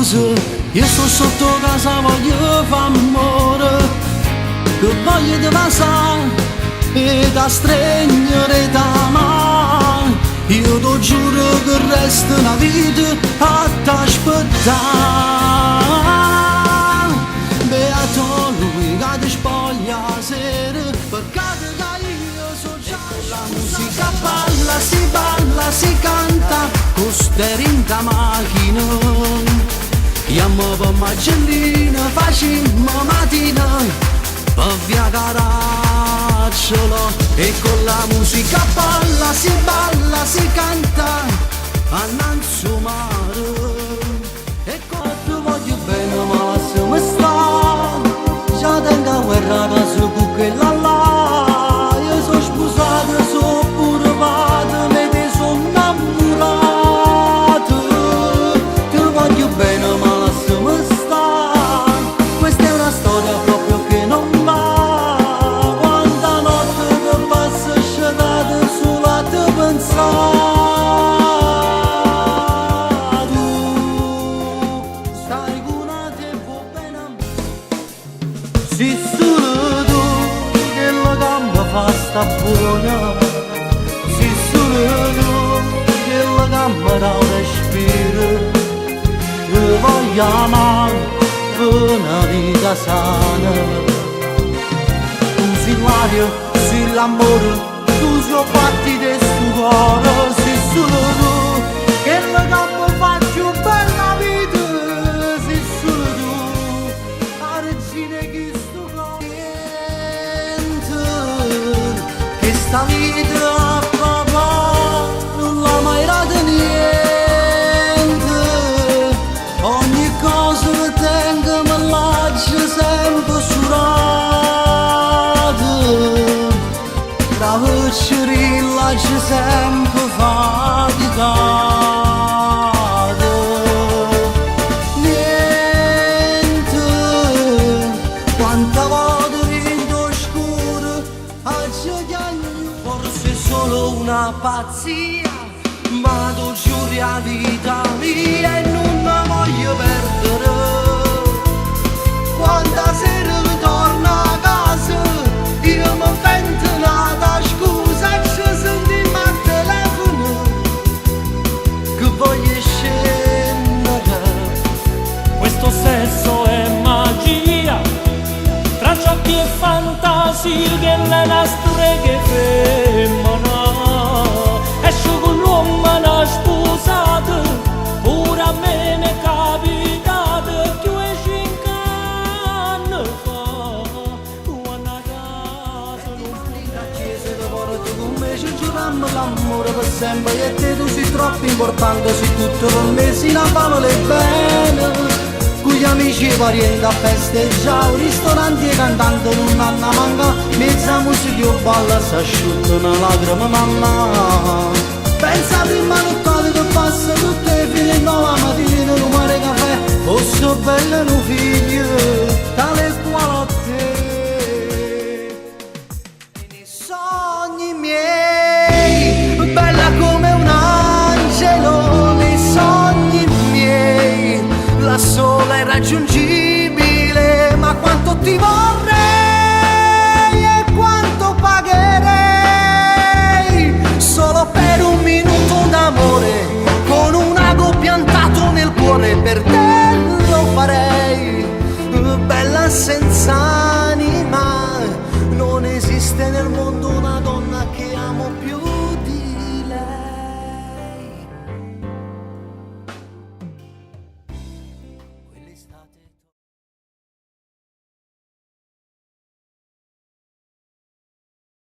chiuso, io sto sotto casa, voglio fare amore, che voglio di passare e da stregnere da mano. Io ti giuro che resta una vita a t'aspettare. Beato lui che ti spoglia sera, peccato che io so già. La musica balla, si canta, costare in da macchina. Chiamo per Magellina, facciamo mattina, per via Caracciolo. E con la musica balla, si canta, annanzi mare. E quando voglio bene ma lasciami stare, già tengo guerra da su quella là. Io sono sposato, sono pure vado, me ne sono innamorato. Ti voglio bene ma lasciami stare, questa è una storia proprio che non va. Quanta notte che passa scegliata solo a te pensare. Si solo tu che la gamba fa sta buona, si solo tu che la gamba da un respiro, che voglio amare per una vita sana. Tu sei l'aria, sei l'amore, tu sei fatti del suo cuore, si solo tu che la gamba fa più bella vita, si solo tu, la regina che sta vita papà non l'ha mai data niente, ogni cosa che tengo me lascia sempre surata, la voce lascia sempre faticata. Niente, quanta volte rindo scuro a forse solo una pazzia, ma tu giuri a vita mia e non la voglio perdere. Quanta sera ritorno a casa, io mi invento una scusa e ci sentiamo al telefono, che voglio scendere. Questo sesso è magia, tra giochi e fantasia che le nostre che femmina. Esce con l'uomo una sposata, pure a me ne è capitato, più e 5 anni fa, quando a casa non Con me ci giurammo l'amore per sempre e te tu sei troppo importante, sei tutto per me, si la famiglia bene. Con gli amici e parenti a festeggiare, ristoranti e cantanti non hanno manca, mezza musica io balla si asciutta una lacrima mamma. Pensa prima notte che passa tutte fino a la mattina, un mare caffè, fosse bello un figlio, tale e quale a te. Nei sogni miei, bella come un angelo, nei sogni miei, la sola è irraggiungibile, ma quanto ti vorrei e quanto pagherei solo per un minuto d'amore, con un ago piantato nel cuore, per te lo farei. Bella senza anima, non esiste nel mondo